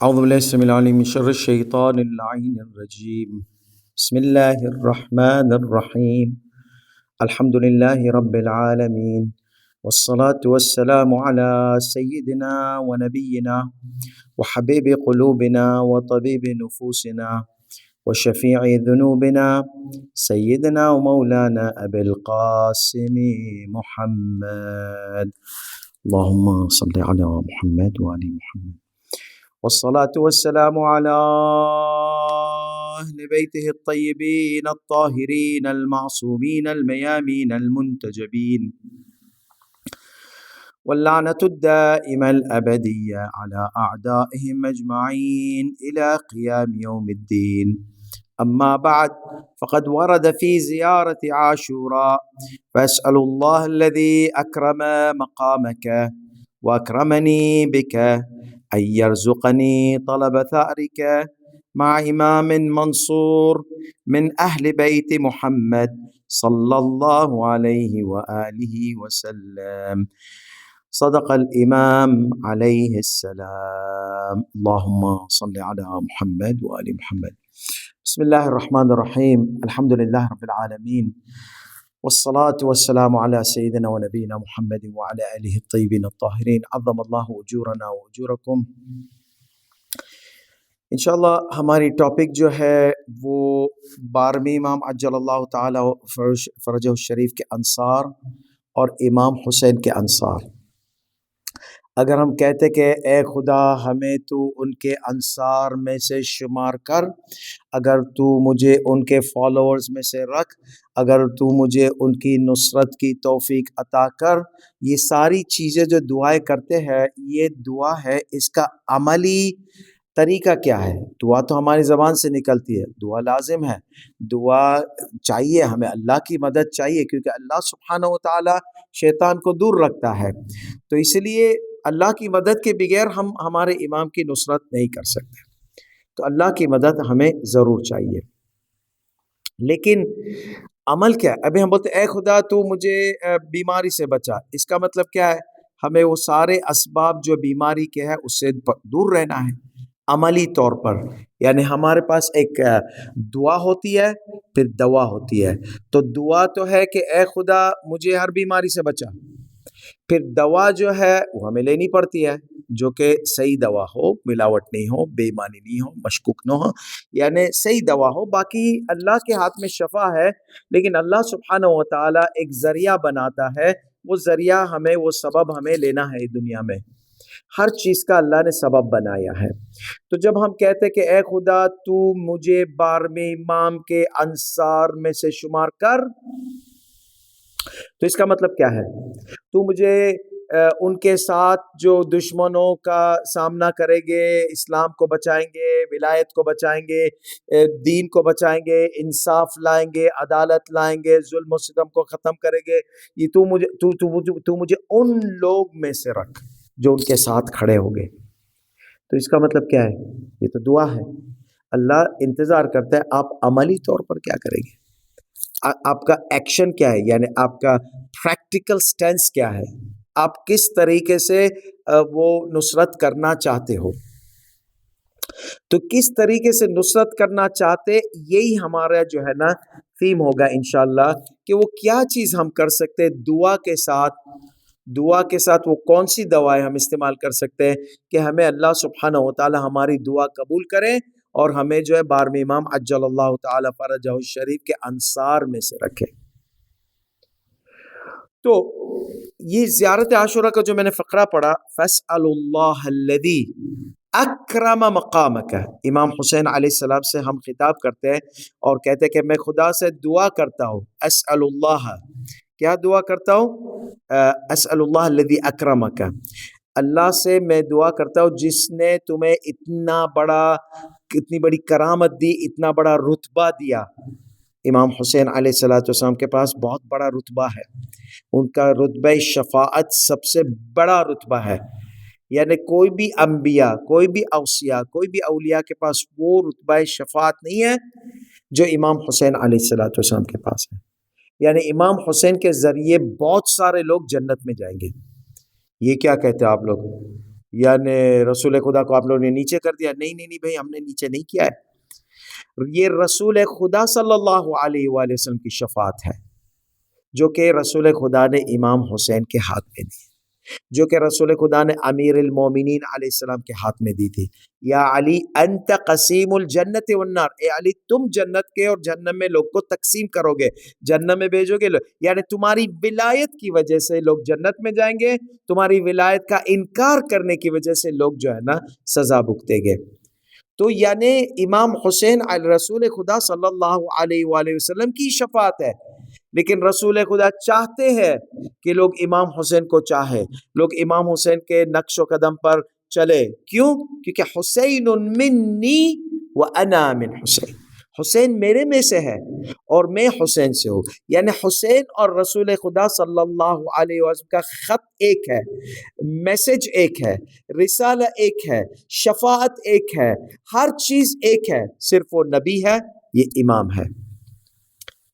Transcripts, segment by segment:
أعوذ بالله السميع العليم من شر الشيطان اللعين الرجيم. بسم الله الرحمن الرحيم. الحمد لله رب العالمين، والصلاة والسلام على سيدنا ونبينا وحبيب قلوبنا وطبيب نفوسنا وشفيع ذنوبنا سيدنا ومولانا أبي القاسم محمد. اللهم صل على محمد وآل محمد، والصلاة والسلام على أهل بيته الطيبين الطاهرين المعصومين الميامين المنتجبين، واللعنة الدائمة الأبدية على أعدائهم أجمعين إلى قيام يوم الدين. أما بعد، فقد ورد في زيارة عاشوراء، فأسأل الله الذي أكرم مقامك وأكرمني بك أن يرزقني طلب ثأرك مع إمام منصور من أهل بيت محمد صلى الله عليه وآله وسلم. صدق الإمام عليه السلام. اللهم صل على محمد وآل محمد. بسم الله الرحمن الرحيم. الحمد لله رب العالمين، والصلاة والسلام على سيدنا ونبينا محمد وعلى آله الطيبين الطاهرين. عظم الله أجورنا وأجوركم. انشاءاللہ ہماری ٹاپک جو ہے وہ 12ویں امام عجل اللہ تعالی فرجہ الشریف کے انصار اور امام حسین کے انصار. اگر ہم کہتے کہ اے خدا ہمیں تو ان کے انصار میں سے شمار کر، اگر تو مجھے ان کے فالوورز میں سے رکھ، اگر تو مجھے ان کی نصرت کی توفیق عطا کر، یہ ساری چیزیں جو دعائیں کرتے ہیں یہ دعا ہے. اس کا عملی طریقہ کیا ہے؟ دعا تو ہماری زبان سے نکلتی ہے، دعا لازم ہے، دعا چاہیے، ہمیں اللہ کی مدد چاہیے، کیونکہ اللہ سبحانہ و تعالی شیطان کو دور رکھتا ہے. تو اس لیے اللہ کی مدد کے بغیر ہم ہمارے امام کی نصرت نہیں کر سکتے. تو اللہ کی مدد ہمیں ضرور چاہیے. لیکن عمل کیا ہے؟ ابھی ہم بولتے اے خدا تو مجھے بیماری سے بچا، اس کا مطلب کیا ہے؟ ہمیں وہ سارے اسباب جو بیماری کے ہے اس سے دور رہنا ہے عملی طور پر. یعنی ہمارے پاس ایک دعا ہوتی ہے، پھر دوا ہوتی ہے. تو دعا تو ہے کہ اے خدا مجھے ہر بیماری سے بچا، پھر دوا جو ہے وہ ہمیں لینی پڑتی ہے، جو کہ صحیح دوا ہو، ملاوٹ نہیں ہو، بے ایمانی نہیں ہو، مشکوک نہ ہو، یعنی صحیح دوا ہو. باقی اللہ کے ہاتھ میں شفا ہے، لیکن اللہ سبحانہ و تعالیٰ ایک ذریعہ بناتا ہے. وہ ذریعہ ہمیں، وہ سبب ہمیں لینا ہے. دنیا میں ہر چیز کا اللہ نے سبب بنایا ہے. تو جب ہم کہتے کہ اے خدا تو مجھے 12ویں امام کے انصار میں سے شمار کر، تو اس کا مطلب کیا ہے؟ تو مجھے ان کے ساتھ جو دشمنوں کا سامنا کریں گے، اسلام کو بچائیں گے، ولایت کو بچائیں گے، دین کو بچائیں گے، انصاف لائیں گے، عدالت لائیں گے، ظلم و ستم کو ختم کریں گے، یہ تو مجھے ان لوگ میں سے رکھ جو ان کے ساتھ کھڑے ہوں گے. تو اس کا مطلب کیا ہے؟ یہ تو دعا ہے. اللہ انتظار کرتا ہے آپ عملی طور پر کیا کریں گے، آپ کا ایکشن کیا ہے، یعنی آپ کا پریکٹیکل سٹینس کیا ہے، آپ کس طریقے سے وہ نصرت کرنا چاہتے ہو. تو کس طریقے سے نصرت کرنا چاہتے، یہی ہمارا جو ہے نا تھیم ہوگا انشاءاللہ، کہ وہ کیا چیز ہم کر سکتے دعا کے ساتھ. دعا کے ساتھ وہ کون سی دوائیں ہم استعمال کر سکتے ہیں کہ ہمیں اللہ سبحانہ و تعالی ہماری دعا قبول کرے اور ہمیں جو ہے 12ویں امام عجل اللہ تعالی فرجہ الشریف کے انصار میں سے رکھے. تو یہ زیارت عاشوراء کا جو میں نے فقرہ پڑھا، فَاسْأَلُ اللَّهَ الَّذِي أَكْرَمَ مَقَامَكَ، امام حسین علیہ السلام سے ہم خطاب کرتے ہیں اور کہتے ہیں کہ میں خدا سے دعا کرتا ہوں. اسأل اللہ، کیا دعا کرتا ہوں؟ اسأل اللہ الذی اکرمک، اللہ سے میں دعا کرتا ہوں جس نے تمہیں اتنی بڑی کرامت دی، اتنا بڑا رتبہ دیا. امام حسین علیہ السلام کے پاس بہت بڑا رتبہ ہے. ان کا رتبہ شفاعت سب سے بڑا رتبہ ہے. یعنی کوئی بھی انبیاء، کوئی بھی اوصیاء، کوئی بھی اولیاء کے پاس وہ رتبہ شفاعت نہیں ہے جو امام حسین علیہ السلام کے پاس ہے. یعنی امام حسین کے ذریعے بہت سارے لوگ جنت میں جائیں گے. یہ کیا کہتے ہیں آپ لوگ؟ یعنی رسول خدا کو آپ لوگوں نے نیچے کر دیا. نہیں نہیں نہیں بھائی، ہم نے نیچے نہیں کیا ہے. یہ رسول خدا صلی اللہ علیہ وآلہ وسلم کی شفاعت ہے جو کہ رسول خدا نے امام حسین کے ہاتھ میں دی، جو کہ رسول خدا نے امیر المومنین علیہ السلام کے ہاتھ میں دی تھی. یا علی انت قسیم الجنت والنار، اے علی تم جنت کے اور جہنم میں لوگ کو تقسیم کرو گے، جہنم میں بھیجو گے. یعنی تمہاری ولایت کی وجہ سے لوگ جنت میں جائیں گے، تمہاری ولایت کا انکار کرنے کی وجہ سے لوگ جو ہے نا سزا بھگتیں گے. تو یعنی امام حسین رسول خدا صلی اللہ علیہ وآلہ وسلم کی شفاعت ہے. لیکن رسول خدا چاہتے ہیں کہ لوگ امام حسین کو چاہے، لوگ امام حسین کے نقش و قدم پر چلے. کیوں؟ کیونکہ حسین منی وانا من حسین، حسین میرے میں سے ہے اور میں حسین سے ہوں. یعنی حسین اور رسول خدا صلی اللہ علیہ وسلم کا خط ایک ہے، میسج ایک ہے، رسالہ ایک ہے، شفاعت ایک ہے، ہر چیز ایک ہے. صرف وہ نبی ہے، یہ امام ہے.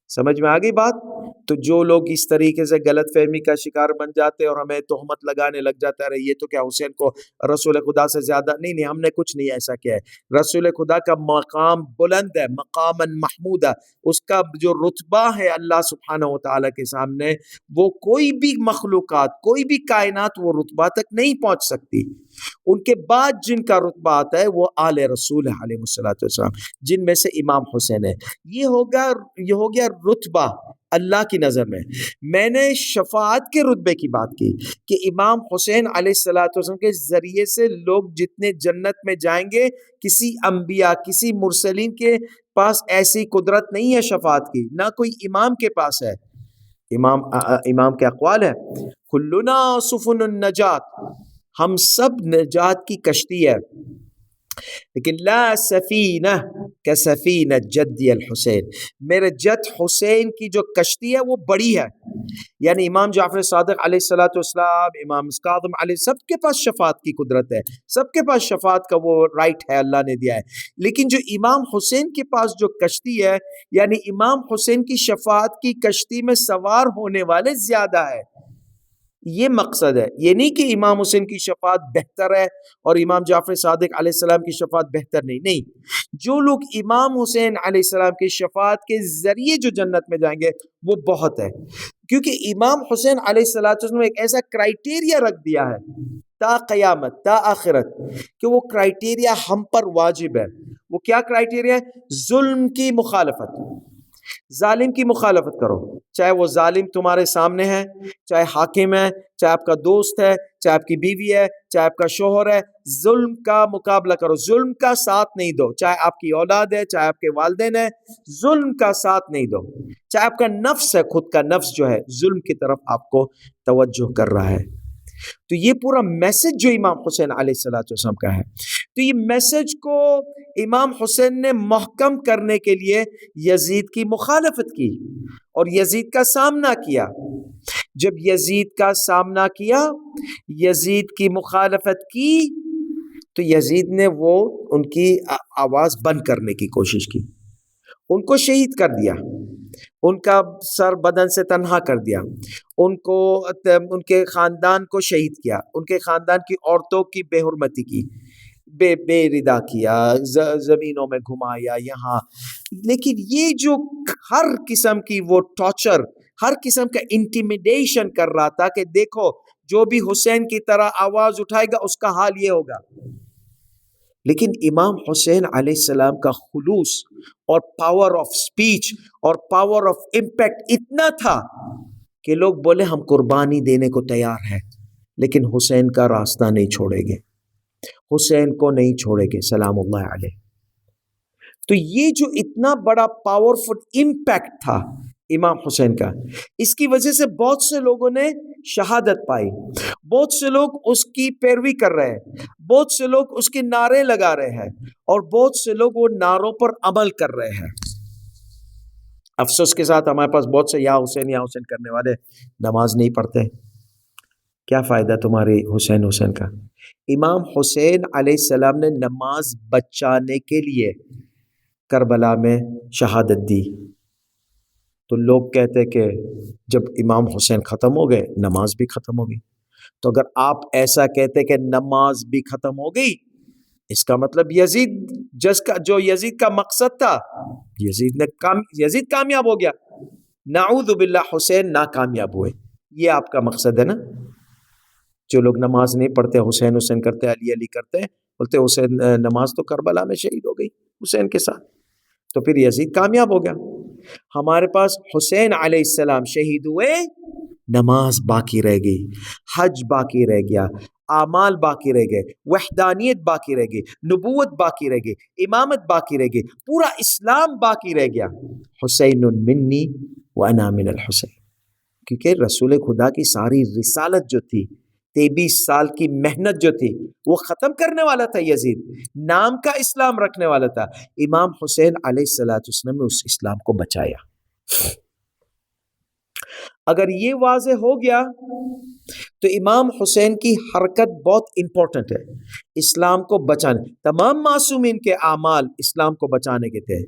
سمجھ میں آ گئی بات؟ تو جو لوگ اس طریقے سے غلط فہمی کا شکار بن جاتے اور ہمیں تہمت لگانے لگ جاتا ہے، یہ تو کیا حسین کو رسول خدا سے زیادہ نہیں، ہم نے کچھ نہیں ایسا کیا ہے. رسول خدا کا مقام بلند ہے، مقام محمود ہے، اس کا جو رتبہ ہے اللہ سبحانہ و تعالیٰ کے سامنے، وہ کوئی بھی مخلوقات، کوئی بھی کائنات وہ رتبہ تک نہیں پہنچ سکتی. ان کے بعد جن کا رتبہ آتا ہے وہ آل رسول علیہ الصلوۃ والسلام، جن میں سے امام حسین ہے. یہ ہو گیا رتبہ اللہ کی نظر میں. میں نے شفاعت کے رتبے کی بات کی کہ امام حسین علیہ الصلوۃ والسلام کے ذریعے سے لوگ جتنے جنت میں جائیں گے، کسی انبیاء، کسی مرسلین کے پاس ایسی قدرت نہیں ہے شفاعت کی، نہ کوئی امام کے پاس ہے. امام کے اقوال ہے کلنا سفن النجات، ہم سب نجات کی کشتی ہے، لیکن لا سفینہ کسفینہ جدی الحسین، میرے جد حسین کی جو کشتی ہے وہ بڑی ہے. یعنی امام جعفر صادق علیہ الصلوۃ والسلام، امام کاظم علیہ، سب کے پاس شفاعت کی قدرت ہے، سب کے پاس شفاعت کا وہ رائٹ ہے، اللہ نے دیا ہے. لیکن جو امام حسین کے پاس جو کشتی ہے، یعنی امام حسین کی شفاعت کی کشتی میں سوار ہونے والے زیادہ ہے. یہ مقصد ہے، یہ نہیں کہ امام حسین کی شفاعت بہتر ہے اور امام جعفر صادق علیہ السلام کی شفاعت بہتر نہیں. جو لوگ امام حسین علیہ السلام کی شفاعت کے ذریعے جو جنت میں جائیں گے وہ بہت ہے. کیونکہ امام حسین علیہ السلام نے ایک ایسا کرائیٹیریا رکھ دیا ہے تا قیامت، تا آخرت، کہ وہ کرائیٹیریا ہم پر واجب ہے. وہ کیا کرائیٹیریا ہے؟ ظلم کی مخالفت. ظالم کی مخالفت کرو، چاہے وہ ظالم تمہارے سامنے ہے، چاہے حاکم ہے، چاہے آپ کا دوست ہے، چاہے آپ کی بیوی ہے، چاہے آپ کا شوہر ہے. ظلم کا مقابلہ کرو، ظلم کا ساتھ نہیں دو. چاہے آپ کی اولاد ہے، چاہے آپ کے والدین ہے، ظلم کا ساتھ نہیں دو. چاہے آپ کا نفس ہے، خود کا نفس جو ہے ظلم کی طرف آپ کو توجہ کر رہا ہے. تو یہ پورا میسج جو امام حسین علیہ السلام کا ہے، تو یہ میسج کو امام حسین نے محکم کرنے کے لیے یزید کی مخالفت کی اور یزید کا سامنا کیا. جب یزید کا سامنا کیا، یزید کی مخالفت کی، تو یزید نے وہ ان کی آواز بند کرنے کی کوشش کی، ان کو شہید کر دیا، ان کا سر بدن سے تنہا کر دیا، ان کے خاندان کو شہید کیا، ان کے خاندان کی عورتوں کی بے حرمتی کی، بے ردا کیا، زمینوں میں گھمایا یہاں. لیکن یہ جو ہر قسم کی وہ ٹارچر، ہر قسم کا انٹیمیڈیشن کر رہا تھا کہ دیکھو جو بھی حسین کی طرح آواز اٹھائے گا اس کا حال یہ ہوگا. لیکن امام حسین علیہ السلام کا خلوص اور پاور آف سپیچ اور پاور آف امپیکٹ اتنا تھا کہ لوگ بولے ہم قربانی دینے کو تیار ہیں، لیکن حسین کا راستہ نہیں چھوڑیں گے، حسین کو نہیں چھوڑیں گے سلام اللہ علیہ. تو یہ جو اتنا بڑا پاورفل امپیکٹ تھا امام حسین کا، اس کی وجہ سے بہت سے لوگوں نے شہادت پائی، بہت سے لوگ اس کی پیروی کر رہے ہیں، بہت سے لوگ اس کے نعرے لگا رہے ہیں اور بہت سے لوگ وہ نعروں پر عمل کر رہے ہیں. افسوس کے ساتھ ہمارے پاس بہت سے یا حسین کرنے والے نماز نہیں پڑھتے. کیا فائدہ تمہاری حسین کا؟ امام حسین علیہ السلام نے نماز بچانے کے لیے کربلا میں شہادت دی. تو لوگ کہتے کہ جب امام حسین ختم ہو گئے نماز بھی ختم ہو گئی. تو اگر آپ ایسا کہتے کہ نماز بھی ختم ہو گئی، اس کا مطلب یزید کا مقصد تھا، یزید کامیاب ہو گیا، نعوذ باللہ حسین ناکامیاب ہوئے، یہ آپ کا مقصد ہے نا؟ جو لوگ نماز نہیں پڑھتے، حسین حسین کرتے، علی علی کرتے، بولتے حسین نماز تو کربلا میں شہید ہو گئی حسین کے ساتھ، تو پھر یزید کامیاب ہو گیا۔ ہمارے پاس حسین علیہ السلام شہید ہوئے، نماز باقی رہ گئی، حج باقی رہ گیا، اعمال باقی رہ گئے، وحدانیت باقی رہ گئی، نبوت باقی رہ گئی، امامت باقی رہ گئی، پورا اسلام باقی رہ گیا۔ حسین منی وانا من الحسین، کیونکہ رسول خدا کی ساری رسالت جو تھی، 23 سال کی محنت جو تھی، وہ ختم کرنے والا تھا یزید، نام کا اسلام رکھنے والا تھا، امام حسین علیہ السلام نے اس اسلام کو بچایا۔ اگر یہ واضح ہو گیا تو امام حسین کی حرکت بہت امپورٹنٹ ہے اسلام کو بچانے، تمام معصومین کے اعمال اسلام کو بچانے کے تھے۔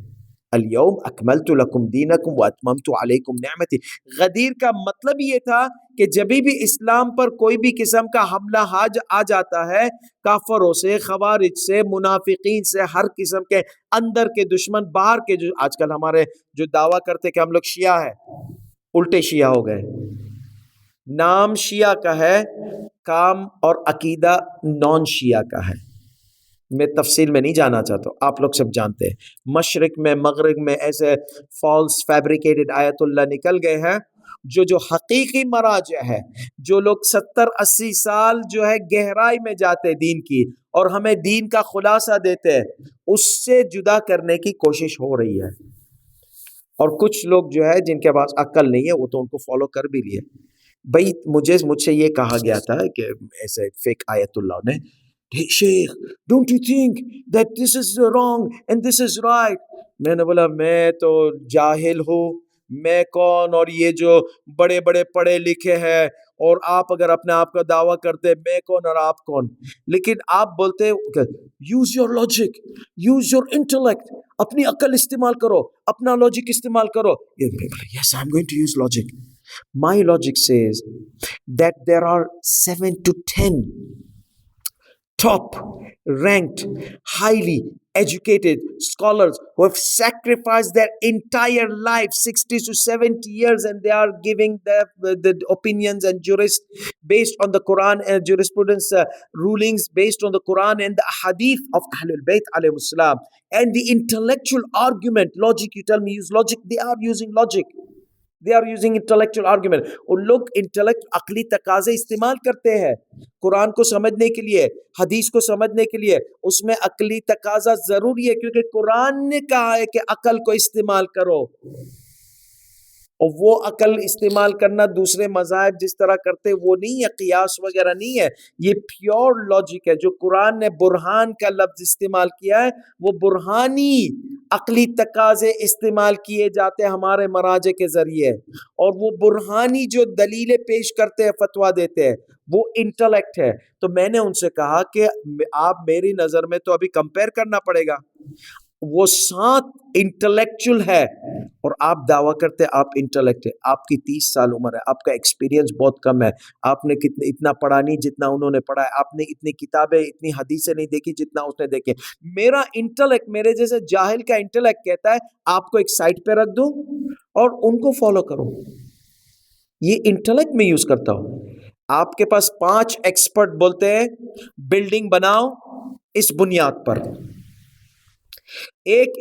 الیوم اکملت لکم دینکم واتممت علیکم نعمتی، غدیر کا مطلب یہ تھا کہ جب بھی اسلام پر کوئی بھی قسم کا حملہ آ جاتا ہے، کافروں سے، خوارج سے، منافقین سے، ہر قسم کے اندر کے دشمن، باہر کے، جو آج کل ہمارے جو دعویٰ کرتے کہ ہم لوگ شیعہ ہیں، الٹے شیعہ ہو گئے، نام شیعہ کا ہے، کام اور عقیدہ نان شیعہ کا ہے۔ میں تفصیل میں نہیں جانا چاہتا، آپ لوگ سب جانتے ہیں، مشرق میں مغرب میں ایسے فالس فیبریکیٹڈ آیت اللہ نکل گئے ہیں، جو حقیقی مراجع ہے، جو لوگ 70-80 سال جو ہے گہرائی میں جاتے دین کی اور ہمیں دین کا خلاصہ دیتے ہیں، اس سے جدا کرنے کی کوشش ہو رہی ہے، اور کچھ لوگ جو ہے جن کے پاس عقل نہیں ہے وہ تو ان کو فالو کر بھی لیے۔ بھائی مجھ سے یہ کہا گیا تھا کہ ایسے فیک آیت اللہ نے، شیخ don't you think that this is wrong and this is right, میں نے بولا میں تو جاہل ہوں، میں کون، اور یہ جو بڑے بڑے پڑھے لکھے ہیں، اور آپ اگر اپنے آپ کا دعویٰ کرتے میں کون اور آپ کون، لیکن آپ بولتے use your logic, use your intellect, اپنی عقل استعمال کرو، اپنا لاجک استعمال کرو۔ Yes I am going to use logic. My logic says that there are 7 to 10 top ranked, highly educated scholars who have sacrificed their entire life, 60 to 70 years, and they are giving the opinions and jurists based on the Quran and jurisprudence rulings based on the Quran and the hadith of Ahlul Bayt alayhi salam, and the intellectual argument, logic, you tell me use logic, they are using logic. They are using intellectual argument. ان لوگ intellect, عقلی تقاضے استعمال کرتے ہیں قرآن کو سمجھنے کے لیے، حدیث کو سمجھنے کے لیے، اس میں عقلی تقاضا ضروری ہے، کیونکہ قرآن نے کہا ہے کہ عقل کو استعمال کرو، اور وہ عقل استعمال کرنا دوسرے مذاہب جس طرح کرتے وہ نہیں ہے، قیاس وغیرہ نہیں ہے، یہ پیور لاجک ہے۔ جو قرآن نے برہان کا لفظ استعمال کیا ہے، وہ برہانی عقلی تقاضے استعمال کیے جاتے ہیں ہمارے مراجع کے ذریعے، اور وہ برہانی جو دلیلیں پیش کرتے ہیں، فتویٰ دیتے ہیں، وہ انٹلیکٹ ہے۔ تو میں نے ان سے کہا کہ آپ میری نظر میں تو ابھی کمپیئر کرنا پڑے گا، وہ 7 انٹلیکچول ہے اور آپ دعویٰ کرتے آپ انٹلیکٹ ہے، آپ کی 30 سال عمر ہے، آپ کا ایکسپیرینس بہت کم ہے، آپ نے اتنا پڑھا نہیں جتنا انہوں نے پڑھا ہے، آپ نے اتنی کتابیں، اتنی حدیثیں نہیں دیکھی جتنا اس نے دیکھے۔ میرا انٹلیکٹ، میرے جیسے جاہل کا انٹلیکٹ کہتا ہے آپ کو ایک سائٹ پہ رکھ دوں اور ان کو فالو کرو، یہ انٹلیکٹ میں یوز کرتا ہوں۔ آپ کے پاس 5 ایکسپرٹ بولتے ہیں بلڈنگ بناؤ اس بنیاد پر، ایک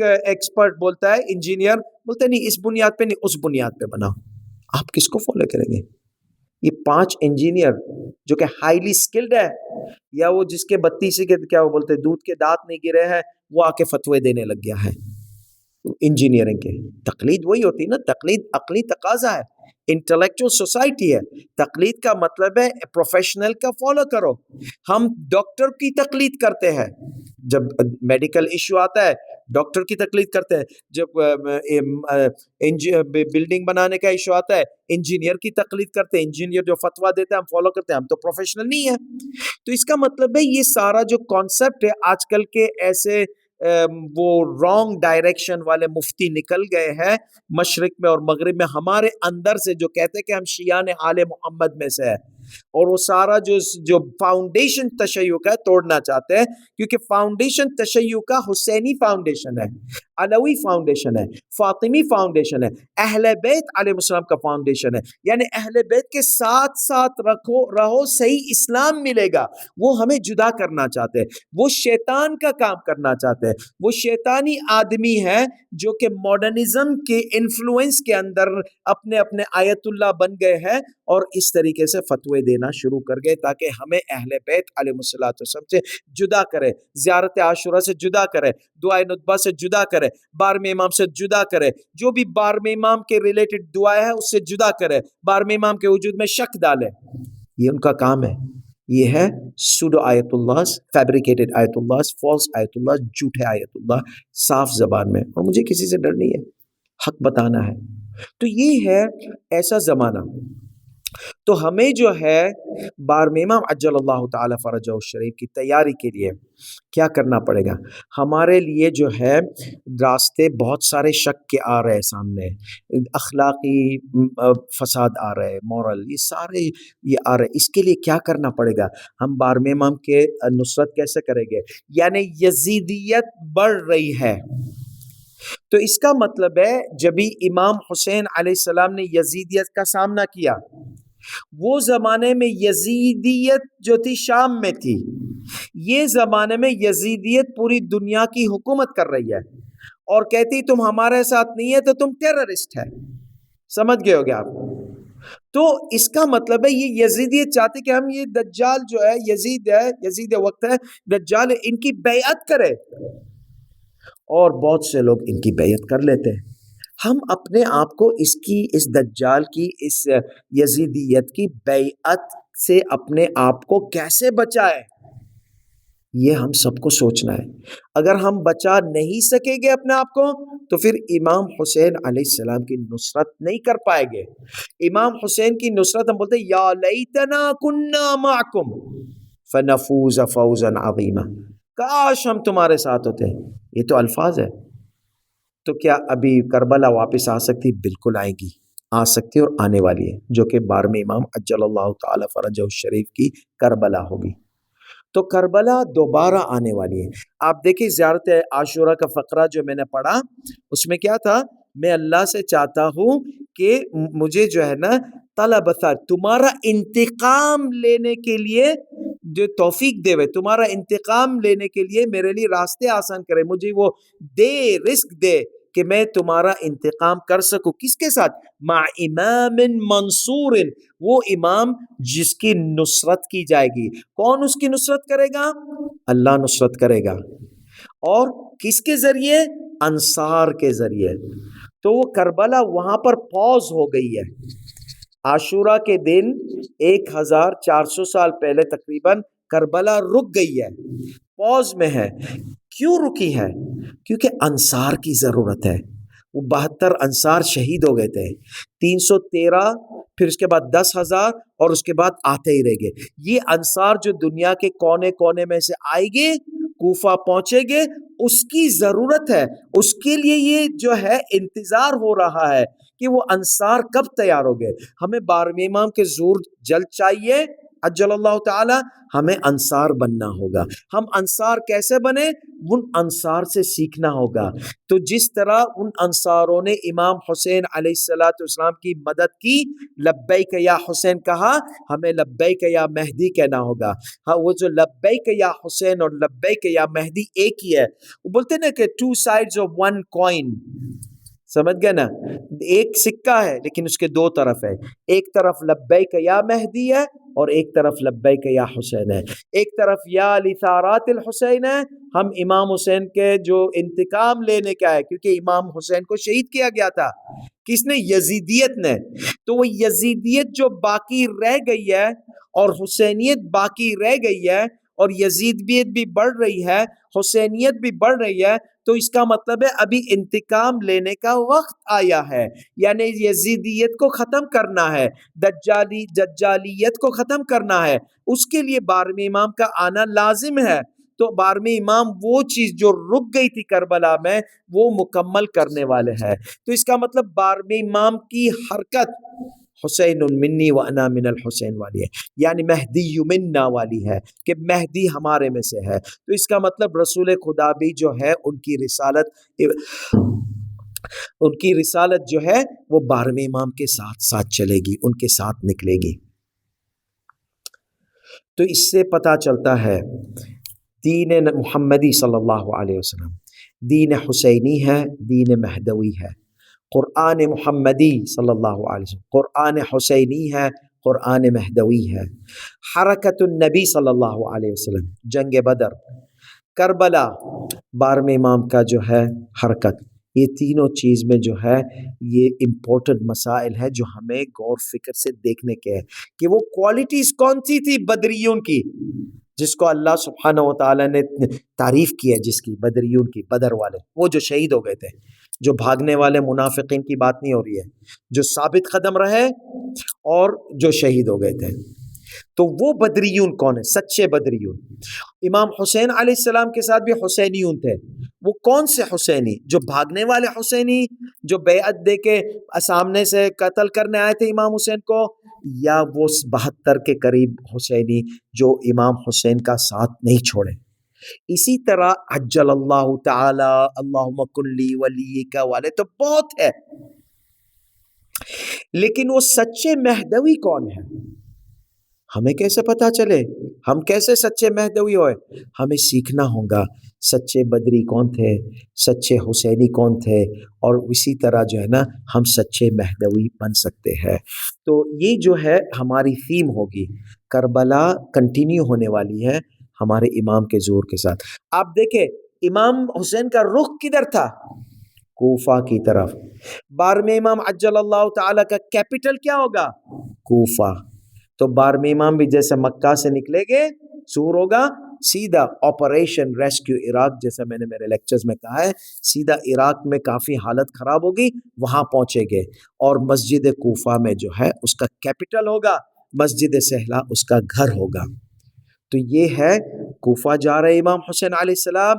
ایکسپرٹ بولتا ہے، انجینئر بولتا ہے نہیں اس بنیاد پہ نہیں، اس بنیاد پہ بناؤ، آپ کس کو فالو کریں گے؟ یہ 5 انجینئر جو کہ ہائیلی سکلڈ ہے، یا وہ جس کے 32 کے کیا وہ بولتے دودھ کے دانت نہیں گرے ہیں، وہ آ کے فتوے دینے لگ گیا ہے انجینئرنگ کے۔ تقلید وہی ہوتی ہے نا، تقلید عقلی تقاضا ہے، انٹلیکچوئل سوسائٹی ہے، تقلید کا مطلب ہے پروفیشنل کا فالو کرو۔ ہم ڈاکٹر کی تقلید کرتے ہیں، جب میڈیکل ایشو آتا ہے ڈاکٹر کی تقلید کرتے ہیں، جب بلڈنگ بنانے کا ایشو آتا ہے انجینئر کی تقلید کرتے ہیں، انجینئر جو فتویٰ دیتا ہے ہم فالو کرتے ہیں، ہم تو پروفیشنل نہیں ہیں۔ تو اس کا مطلب ہے یہ سارا جو کانسیپٹ ہے، آج کل کے ایسے وہ رانگ ڈائریکشن والے مفتی نکل گئے ہیں مشرق میں اور مغرب میں، ہمارے اندر سے جو کہتے ہیں کہ ہم شیعان آل محمد میں سے ہے، اور وہ سارا جو فاؤنڈیشن تشیع کا توڑنا چاہتے ہیں، کیونکہ فاؤنڈیشن تشیع کا حسینی فاؤنڈیشن ہے، علوی فاؤنڈیشن ہے، فاطمی فاؤنڈیشن ہے، اہل بیت علیہ السلام کا فاؤنڈیشن ہے. یعنی اہل بیت کے ساتھ ساتھ رہو صحیح اسلام ملے گا. وہ ہمیں جدا کرنا چاہتے ہیں، وہ شیطان کا کام کرنا چاہتے ہیں، وہ شیطانی آدمی ہے جو کہ ماڈرنزم کے انفلوئنس کے اندر اپنے اپنے آیت اللہ بن گئے ہیں اور اس طریقے سے فتوے دینا شروع کر گئے تاکہ ہمیں اہل بیت علیہ السلام سے جدا کرے، زیارت عاشورہ سے جدا کرے، دعائے ندبہ سے جدا کرے، 12ویں امام سے جدا کرے، جو بھی 12ویں امام کے ریلیٹڈ دعائیں ہے اس سے جدا کرے، 12ویں امام کے وجود میں شک ڈالے. یہ ان کا کام ہے. یہ ہے سوڈو آیت اللہ، فیبریکیٹڈ آیت اللہ، فالس آیت اللہ، جھوٹے آیت اللہ، صاف زبان میں. اور مجھے کسی سے ڈر نہیں ہے، حق بتانا ہے. تو یہ ہے ایسا زمانہ. تو ہمیں جو ہے 12ویں امام عجل اللہ تعالی فرجہ الشریف کی تیاری کے لیے کیا کرنا پڑے گا؟ ہمارے لیے جو ہے راستے بہت سارے شک کے آ رہے ہیں سامنے، اخلاقی فساد آ رہے ہیں، مورل، یہ سارے یہ آ رہے ہیں. اس کے لیے کیا کرنا پڑے گا؟ ہم 12ویں امام کے نصرت کیسے کریں گے؟ یعنی یزیدیت بڑھ رہی ہے، تو اس کا مطلب ہے جبھی امام حسین علیہ السلام نے یزیدیت کا سامنا کیا، وہ زمانے میں یزیدیت جو تھی شام میں تھی، یہ زمانے میں یزیدیت پوری دنیا کی حکومت کر رہی ہے اور کہتی تم ہمارے ساتھ نہیں ہے تو تم ٹیررسٹ ہے. سمجھ گئے ہو گے آپ؟ تو اس کا مطلب ہے یہ یزیدیت چاہتی کہ ہم یہ دجال جو ہے، یزید وقت ہے، دجال ہے، ان کی بیعت کرے، اور بہت سے لوگ ان کی بیعت کر لیتے ہیں. ہم اپنے آپ کو اس دجال کی، اس یزیدیت کی بیعت سے اپنے آپ کو کیسے بچائے، یہ ہم سب کو سوچنا ہے. اگر ہم بچا نہیں سکیں گے اپنے آپ کو تو پھر امام حسین علیہ السلام کی نصرت نہیں کر پائے گے. امام حسین کی نصرت ہم بولتے ہیں یا لیتنا کننا معکم فنفوز فوزا عظیما، کاش ہم تمہارے ساتھ ہوتے. یہ تو الفاظ ہے. تو کیا ابھی کربلا واپس آ سکتی؟ بالکل آئے گی، آ سکتی اور آنے والی ہے، جو کہ 12ویں امام عجل اللہ تعالی فرجہ الشریف کی کربلا ہوگی. تو کربلا دوبارہ آنے والی ہے. آپ دیکھیں زیارت عاشورہ کا فقرہ جو میں نے پڑھا، اس میں کیا تھا؟ میں اللہ سے چاہتا ہوں کہ مجھے جو ہے نا طلب ثار، تمہارا انتقام لینے کے لیے جو توفیق دے، تمہارا انتقام لینے کے لیے میرے لیے راستے آسان کرے، مجھے وہ دے، رزق دے کہ میں تمہارا انتقام کر سکوں. کس کے ساتھ؟ مع امام منصور، وہ امام جس کی نصرت کی جائے گی. کون اس کی نصرت کرے گا؟ اللہ نصرت کرے گا. اور کس کے ذریعے؟ انصار کے ذریعے. تو وہ کربلا وہاں پر پوز ہو گئی ہے. عاشورہ کے دن 1400 سال پہلے تقریباً کربلا رک گئی ہے، پوز میں ہے. کیوں رکی ہے؟ کیونکہ انصار کی ضرورت ہے. وہ 72 انصار شہید ہو گئے تھے، 313، پھر اس کے بعد 10,000، اور اس کے بعد آتے ہی رہ گئے. یہ انصار جو دنیا کے کونے کونے میں سے آئے گے، کوفہ پہنچے گے، اس کی ضرورت ہے. اس کے لیے یہ جو ہے انتظار ہو رہا ہے کہ وہ انصار کب تیار ہو گئے. ہمیں 12ویں امام کے ظہور جلد چاہیے عجل اللہ تعالی. ہمیں انصار بننا ہوگا. ہم انصار کیسے بنے؟ ان انصار سے سیکھنا ہوگا. تو جس طرح ان انصاروں نے امام حسین علیہ السلام کی مدد کی، لبیک یا حسین کہا، ہمیں لبیک یا مہدی کہنا ہوگا. ہاں، وہ جو لبیک یا حسین اور لبیک یا مہدی ایک ہی ہے. وہ بولتے نا کہ two sides of one coin, سمجھ گئے نا؟ ایک سکہ ہے لیکن اس کے دو طرف ہے. ایک طرف لبیک یا مہدی ہے اور ایک طرف لبیک یا حسین ہے. ایک طرف یا لثارات الحسین ہے، ہم امام حسین کے جو انتقام لینے کا ہے، کیونکہ امام حسین کو شہید کیا گیا تھا. کس نے؟ یزیدیت نے. تو وہ یزیدیت جو باقی رہ گئی ہے اور حسینیت باقی رہ گئی ہے، اور یزیدیت بھی بڑھ رہی ہے، حسینیت بھی بڑھ رہی ہے، تو اس کا مطلب ہے ابھی انتقام لینے کا وقت آیا ہے. یعنی یزیدیت کو ختم کرنا ہے، دجالیت کو ختم کرنا ہے. اس کے لیے 12ویں امام کا آنا لازم ہے. تو 12ویں امام وہ چیز جو رک گئی تھی کربلا میں، وہ مکمل کرنے والے ہیں. تو اس کا مطلب 12ویں امام کی حرکت حسین منی و انا من الحسین والی ہے، یعنی مہدی منا والی ہے کہ مہدی ہمارے میں سے ہے. تو اس کا مطلب رسول خدا بھی جو ہے ان کی رسالت جو ہے وہ 12ویں امام کے ساتھ ساتھ چلے گی، ان کے ساتھ نکلے گی. تو اس سے پتہ چلتا ہے دین محمدی صلی اللہ علیہ وسلم دین حسینی ہے، دین مہدوی ہے. قرآن محمدی صلی اللہ علیہ وسلم قرآن حسینی ہے، قرآن مہدوی ہے. حرکت النبی صلی اللہ علیہ وسلم جنگ بدر، کربلا، 12ویں امام کا جو ہے حرکت، یہ تینوں چیز میں جو ہے یہ امپورٹنٹ مسائل ہے جو ہمیں غور فکر سے دیکھنے کے ہیں کہ وہ کوالٹیز کون سی تھی بدریون کی جس کو اللہ سبحانہ و تعالیٰ نے تعریف کی ہے، جس کی بدریون کی، بدر والے، وہ جو شہید ہو گئے تھے. جو بھاگنے والے منافقین کی بات نہیں ہو رہی ہے، جو ثابت قدم رہے اور جو شہید ہو گئے تھے. تو وہ بدریون کون ہے؟ سچے بدریون. امام حسین علیہ السلام کے ساتھ بھی حسینیون تھے. وہ کون سے حسینی؟ جو بھاگنے والے حسینی جو بیعت دے کے سامنے سے قتل کرنے آئے تھے امام حسین کو، یا وہ 72 کے قریب حسینی جو امام حسین کا ساتھ نہیں چھوڑے. اسی طرح عجل اللہ تعالی اللہم کن لی ولیک والے تو بہت ہے، لیکن وہ سچے مہدوی کون ہے؟ ہمیں کیسے پتا چلے؟ ہم کیسے سچے مہدوی ہوئے؟ ہمیں سیکھنا ہوگا سچے بدری کون تھے، سچے حسینی کون تھے، اور اسی طرح جو ہے نا ہم سچے مہدوی بن سکتے ہیں. تو یہ جو ہے ہماری تھیم ہوگی. کربلا کنٹینیو ہونے والی ہے ہمارے امام کے ظہور کے ساتھ. آپ دیکھیں امام حسین کا رخ کدھر تھا؟ کوفہ کی طرف. 12ویں امام عجل اللہ تعالیٰ کا کیپٹل کیا ہوگا؟ کوفہ. تو 12ویں امام بھی جیسے مکہ سے نکلے گے ظہور ہوگا، سیدھا آپریشن ریسکیو عراق، جیسا میں نے میرے لیکچرز میں کہا ہے، سیدھا عراق میں کافی حالت خراب ہوگی، وہاں پہنچے گے اور مسجد کوفہ میں جو ہے اس کا کیپٹل ہوگا، مسجد سہلا اس کا گھر ہوگا. تو یہ ہے کوفہ جا رہے امام حسین علیہ السلام،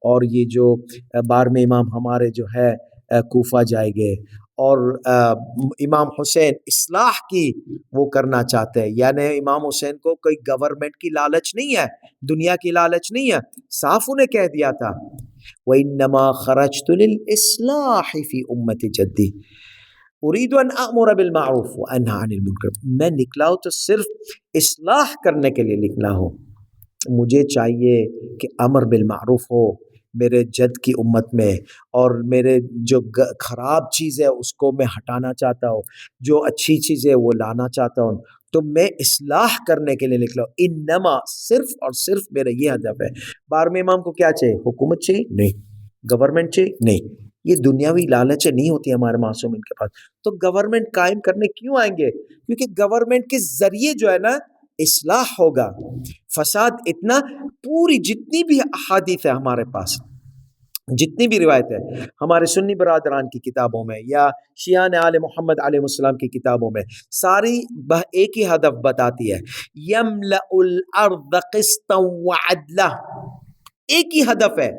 اور یہ جو 12ویں امام ہمارے جو ہے کوفہ جائیں گے. اور امام حسین اصلاح کی وہ کرنا چاہتے ہیں، یعنی امام حسین کو کوئی گورنمنٹ کی لالچ نہیں ہے، دنیا کی لالچ نہیں ہے. صاف انہیں کہہ دیا تھا وَإِنَّمَا خَرَجْتُ لِلْإِصْلَاحِ فِي أُمَّةِ جَدِّي اُرِيدُ أَنْ أَأْمُرَ بِالْمَعْرُوفِ وَأَنْهَى عَنِ الْمُنكَرِ. میں نکلا ہوں تو صرف اصلاح کرنے کے لیے نکلا ہوں. مجھے چاہیے کہ امر بالمعروف ہو میرے جد کی امت میں، اور میرے جو خراب چیز ہے اس کو میں ہٹانا چاہتا ہوں، جو اچھی چیز ہے وہ لانا چاہتا ہوں. تو میں اصلاح کرنے کے لیے نکلا ہوں. انما صرف اور صرف میرا یہ ہدف ہے. 12ویں امام کو کیا چاہیے؟ حکومت چاہیے؟ نہیں. گورنمنٹ چاہیے؟ نہیں. یہ دنیاوی لالچیں نہیں ہوتی ہمارے معصومین کے پاس. تو گورنمنٹ قائم کرنے کیوں آئیں گے؟ کیونکہ گورنمنٹ کے ذریعے جو ہے نا اصلاح ہوگا. فساد اتنا، پوری جتنی بھی احادیث ہے ہمارے پاس، جتنی بھی روایت ہے ہمارے سنی برادران کی کتابوں میں یا شیعان آل محمد علیہ السلام کی کتابوں میں، ساری ایک ہی ہدف بتاتی ہے، یملأ الارض قسطا وعدلا. ایک ہی ہدف ہے،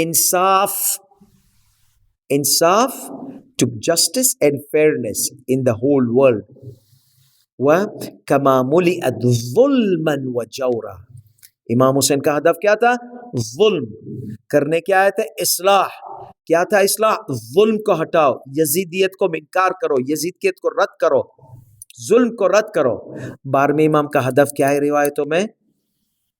انصاف، انصاف to justice and fairness in the whole world. وَكَمَا مُلِئَتْ ظُلْمًا وَجَوْرًا. امام حسین کا ہدف کیا تھا؟ ظلم کرنے کے آئے تھے، اصلاح. کیا تھا اصلاح؟ ظلم کو ہٹاؤ، یزیدیت کو انکار کرو، یزیدیت کو رد کرو، ظلم کو رد کرو. 12ویں امام کا ہدف کیا ہے روایتوں میں؟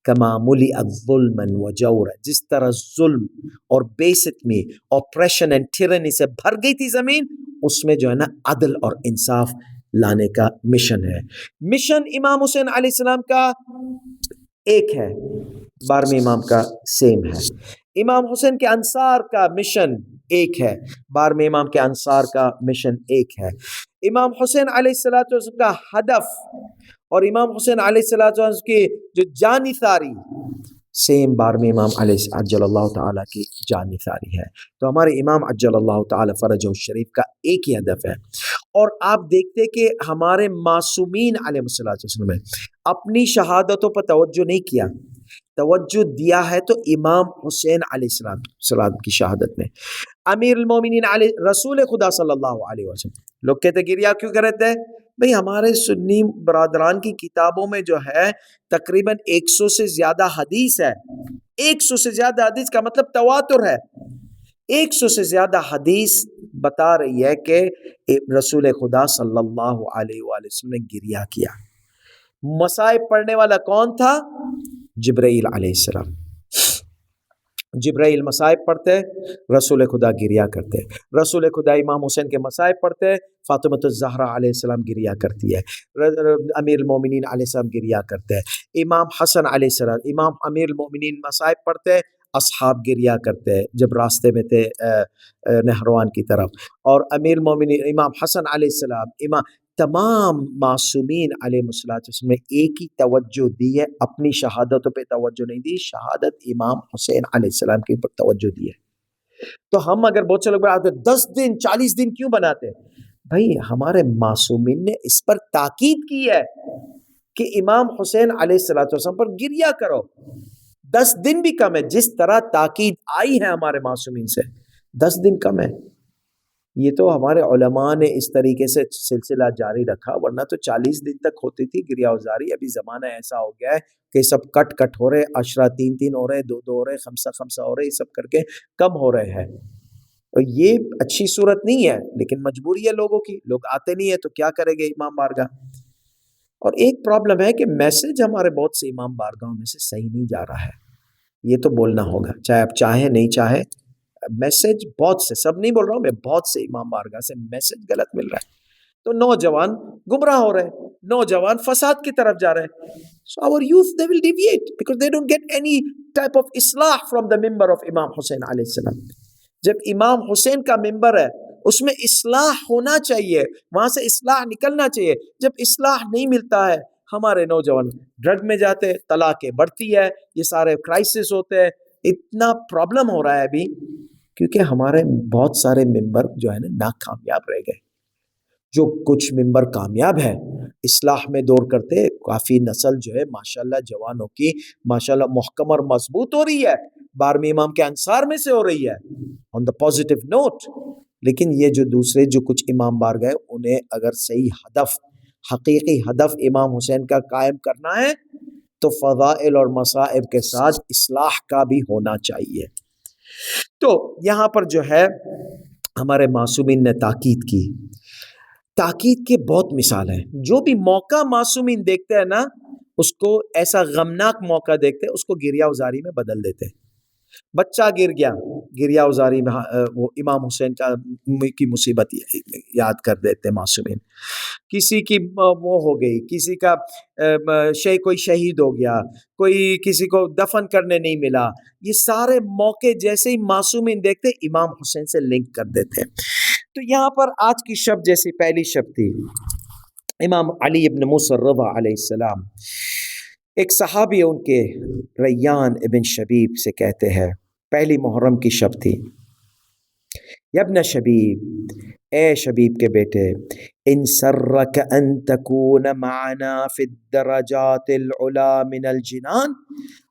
کما مُلِئَتْ ظُلْمًا وَجَوْرًا. جس طرح ظلم اور بے ستمی، آپریشن اینڈ ٹیرنی سے بھر گئی تھی زمین، اس میں جو ہے نا عدل اور انصاف لانے کا مشن ہے. مشن امام حسین علیہ السلام کا ایک ہے، 12ویں امام کا سیم ہے. امام حسین کے انصار کا مشن ایک ہے، 12ویں امام کے انصار کا مشن ایک ہے. امام حسین علیہ السلام کا ہدف اور امام حسین علیہ السلام کی جو جانثاری سیم 12ویں امام علیہ عجل اللہ تعالیٰ کی جانثاری ہے. تو ہمارے امام عجل اللہ تعالیٰ فرجہ الشریف کا ایک ہی ہدف ہے. اور آپ دیکھتے کہ ہمارے معصومین علیہ السلام نے اپنی شہادتوں پر توجہ نہیں کیا. توجہ دیا ہے تو امام حسین علیہ السلام کی شہادت میں. امیر المومنین علیہ رسول خدا صلی اللہ علیہ وسلم. لوگ کہتے گریا کیوں کرے تھے؟ بھئی ہمارے سنی برادران کی کتابوں میں جو ہے تقریباً 100 سے زیادہ حدیث ہے. 100 سے زیادہ حدیث کا مطلب تواتر ہے. 100 سے زیادہ حدیث بتا رہی ہے کہ رسول خدا صلی اللہ علیہ وآلہ وسلم نے گریا کیا. مصائب پڑھنے والا کون تھا؟ جبرائیل علیہ السلام. جبرائیل مصائب پڑھتے، رسول خدا گریا کرتے. رسول خدا امام حسین کے مصائب پڑھتے، فاطمۃ الزہرا علیہ السلام گریا کرتی ہے. امیر المومنین علیہ السلام گریا کرتے ہیں. امام حسن علیہ السلام، امام امیر المومنین مصائب پڑھتے، اصحاب گریا کرتے جب راستے میں تھے نہروان کی طرف. اور امیر المومنین امام حسن علیہ السلام، تمام معصومین علیہ السلام نے ایک ہی توجہ دی ہے، اپنی شہادتوں پہ توجہ نہیں دی، شہادت امام حسین علیہ السلام کے اوپر توجہ دی ہے. تو ہم اگر بہت سے لوگ بناتے 10 دن 40 دن کیوں بناتے؟ بھائی ہمارے معصومین نے اس پر تاکید کی ہے کہ امام حسین علیہ السلام پر گریا کرو. 10 دن بھی کم ہے. جس طرح تاکید آئی ہے ہمارے معصومین سے 10 دن کم ہے. یہ تو ہمارے علماء نے اس طریقے سے سلسلہ جاری رکھا، ورنہ تو 40 دن تک ہوتی تھی گریا وزاری. ابھی زمانہ ایسا ہو گیا ہے کہ سب کٹ ہو رہے، عشرہ 3 ہو رہے، 2 ہو رہے، خمسہ ہو رہے، یہ سب کر کے کم ہو رہے ہیں. یہ اچھی صورت نہیں ہے، لیکن مجبوری ہے لوگوں کی. لوگ آتے نہیں ہے تو کیا کریں گے امام بارگاہ. اور ایک پرابلم ہے کہ میسج ہمارے بہت سے امام بارگاہوں میں سے صحیح نہیں جا رہا ہے. یہ تو بولنا ہوگا، چاہے آپ چاہیں نہیں چاہیں. میسج بہت سے، سب نہیں بول رہا ہوں میں، بہت سے امام بارگاہ سے میسج غلط مل رہا ہے. تو نوجوان گمراہ ہو رہے ہیں، نوجوان فساد کی طرف جا رہے ہیں. So our youth they will deviate because they don't get any type of islah from the member of Imam Hussein علیہ السلام. جب امام حسین کا ممبر ہے اس میں اصلاح ہونا چاہیے، وہاں سے اصلاح نکلنا چاہیے. جب اصلاح نہیں ملتا ہے ہمارے نوجوان ڈرگ میں جاتے، طلاقیں بڑھتی ہے، یہ سارے کرائسس ہوتے ہیں. اتنا پرابلم ہو رہا ہے ابھی کیونکہ ہمارے بہت سارے ممبر جو ہے نا ناکامیاب رہ گئے. جو کچھ ممبر کامیاب ہے اصلاح میں دور کرتے، کافی نسل جو ہے ماشاءاللہ جوانوں کی ماشاءاللہ محکم اور مضبوط ہو رہی ہے. 12ویں امام کے انصار میں سے ہو رہی ہے on the positive note. لیکن یہ جو دوسرے جو کچھ امام بار گئے، انہیں اگر صحیح ہدف، حقیقی ہدف امام حسین کا قائم کرنا ہے تو فضائل اور مصائب کے ساتھ اصلاح کا بھی ہونا چاہیے. تو یہاں پر جو ہے ہمارے معصومین نے تاکید کی. تاکید کے بہت مثال ہیں. جو بھی موقع معصومین دیکھتے ہیں نا، اس کو ایسا غمناک موقع دیکھتے ہیں، اس کو گریا وزاری میں بدل دیتے ہیں. بچہ گر گیا، گریا وزاری میں وہ امام حسین کی مصیبت یاد کر دیتے معصومین. کسی کی وہ ہو گئی، کسی کا کوئی شہید ہو گیا، کوئی کسی کو دفن کرنے نہیں ملا. یہ سارے موقع جیسے ہی معصومین دیکھتے امام حسین سے لنک کر دیتے. تو یہاں پر آج کی شب جیسی پہلی شب تھی، امام علی ابن موسیٰ الرضا علیہ السلام، ایک صحابی ان کے ریان ابن شبیب سے کہتے ہیں، پہلی محرم کی شب تھی، یا ابن شبیب، اے شبیب کے بیٹے، ان سرک ان تکون معنا فی الدرجات العلا من الجنان،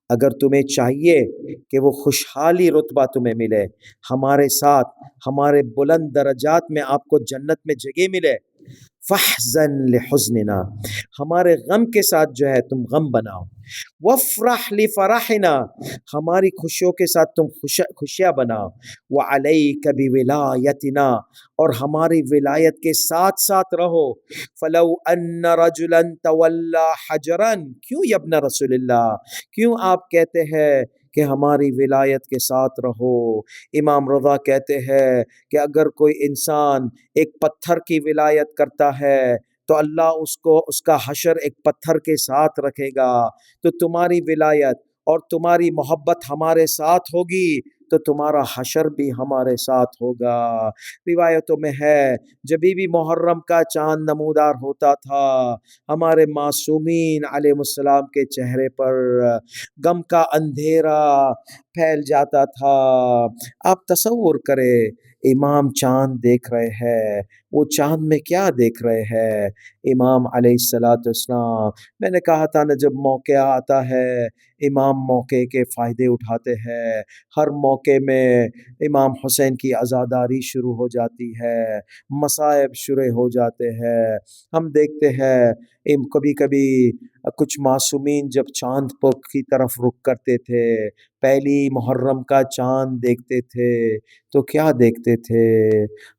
اگر تمہیں چاہیے کہ وہ خوشحالی رتبہ تمہیں ملے، ہمارے ساتھ ہمارے بلند درجات میں آپ کو جنت میں جگہ ملے، فاحزن لحزننا، ہمارے غم کے ساتھ جو ہے تم غم بناؤ، وافرح لفرحنا، ہماری خوشیوں کے ساتھ تم خوشیاں بناؤ، وعلیک بولایتنا، اور ہماری ولایت کے ساتھ ساتھ رہو. فلو ان رجلا تولی حجرا، کیوں یا ابن رسول اللہ، کیوں آپ کہتے ہیں کہ ہماری ولایت کے ساتھ رہو؟ امام رضا کہتے ہیں کہ اگر کوئی انسان ایک پتھر کی ولایت کرتا ہے تو اللہ اس کا حشر ایک پتھر کے ساتھ رکھے گا. تو تمہاری ولایت اور تمہاری محبت ہمارے ساتھ ہوگی تو تمہارا حشر بھی ہمارے ساتھ ہوگا. روایتوں میں ہے جب بھی محرم کا چاند نمودار ہوتا تھا، ہمارے معصومین علیہ السلام کے چہرے پر غم کا اندھیرا پھیل جاتا تھا. آپ تصور کریں، امام چاند دیکھ رہے ہیں، وہ چاند میں کیا دیکھ رہے ہیں؟ امام علیہ السلام، میں نے کہا تھا نا جب موقع آتا ہے امام موقع کے فائدے اٹھاتے ہیں، ہر موقع میں امام حسین کی عزاداری شروع ہو جاتی ہے، مصائب شروع ہو جاتے ہیں۔ ہم دیکھتے ہیں کبھی کبھی کچھ معصومین جب چاند کی طرف رخ کرتے تھے، پہلی محرم کا چاند دیکھتے تھے تو کیا دیکھتے تھے؟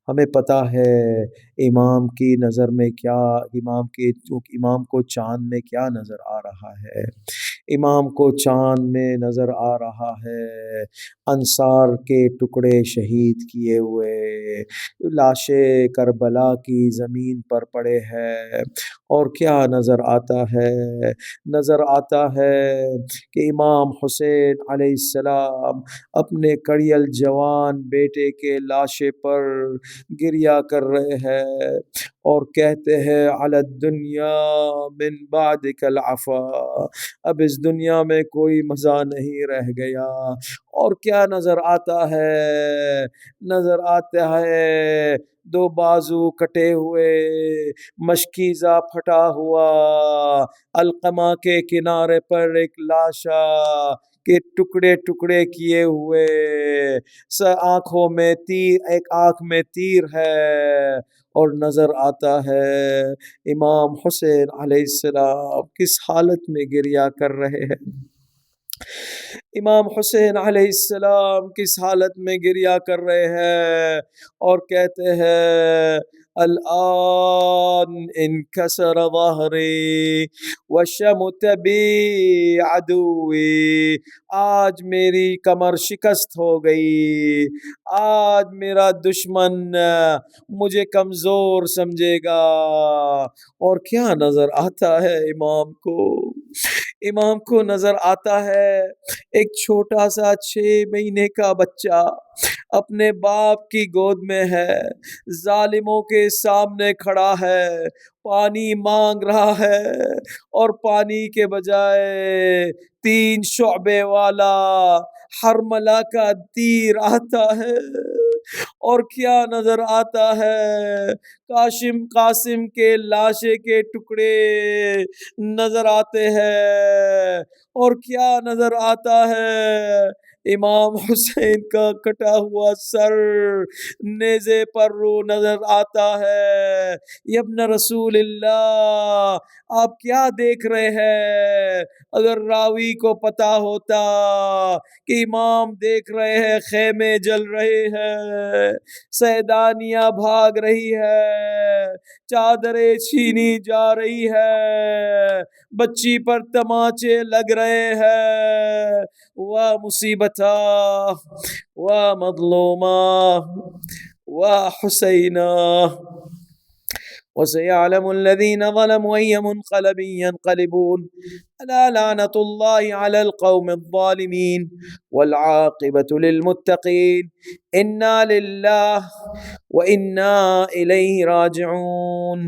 ہمیں پتہ ہے امام کی نظر میں کیا، امام کو چاند میں کیا نظر آ رہا ہے؟ امام کو چاند میں نظر آ رہا ہے انصار کے ٹکڑے شہید کیے ہوئے، لاشیں کربلا کی زمین پر پڑے ہیں، اور کیا نظر آتا ہے؟ نظر آتا ہے کہ امام حسین علیہ السلام اپنے کڑیل جوان بیٹے کے لاشے پر گریہ کر رہے ہیں اور کہتے ہیں علی الدنیا من بعدک العفا، اب اس دنیا میں کوئی مزہ نہیں رہ گیا۔ اور کیا نظر آتا ہے؟ نظر آتا ہے دو بازو کٹے ہوئے، مشکیزہ پھٹا ہوا، القمہ کے کنارے پر ایک لاشا کے ٹکڑے ٹکڑے کیے ہوئے، آنکھوں میں تیر، ایک آنکھ میں تیر ہے، اور نظر آتا ہے امام حسین علیہ السلام کس حالت میں گریہ کر رہے ہیں۔ امام حسین علیہ السلام کس حالت میں گریہ کر رہے ہیں اور کہتے ہیں الآن انکسر ظہری وشمت بی عدوی، آج میری کمر شکست ہو گئی، آج میرا دشمن مجھے کمزور سمجھے گا۔ اور کیا نظر آتا ہے امام کو؟ امام کو نظر آتا ہے ایک چھوٹا سا 6 مہینے کا بچہ اپنے باپ کی گود میں ہے، ظالموں کے سامنے کھڑا ہے، پانی مانگ رہا ہے، اور پانی کے بجائے 3 شعبے والا حرملہ کا تیر آتا ہے۔ اور کیا نظر آتا ہے؟ قاسم کے لاشے کے ٹکڑے نظر آتے ہیں، اور کیا نظر آتا ہے؟ امام حسین کا کٹا ہوا سر، نیزے پر رو نظر آتا ہے۔ ابن رسول اللہ، آپ کیا دیکھ رہے ہیں؟ اگر راوی کو پتا ہوتا کہ امام دیکھ رہے ہیں خیمے جل رہے ہیں، سیدانیاں بھاگ رہی ہے، چادریں چھینی جا رہی ہے، بچی پر تماچے لگ رہے ہیں، واہ مصیبتہ، واہ مظلومہ، واہ حسینہ، وَسَيَعْلَمُ الَّذِينَ ظَلَمُوا أَيَّ مُنْقَلَبٍ يَنْقَلِبُونَ أَلَا لَعْنَةُ اللَّهِ عَلَى الْقَوْمِ الظَّالِمِينَ وَالْعَاقِبَةُ لِلْمُتَّقِينَ إِنَّا لِلَّهِ وَإِنَّا إِلَيْهِ رَاجِعُونَ۔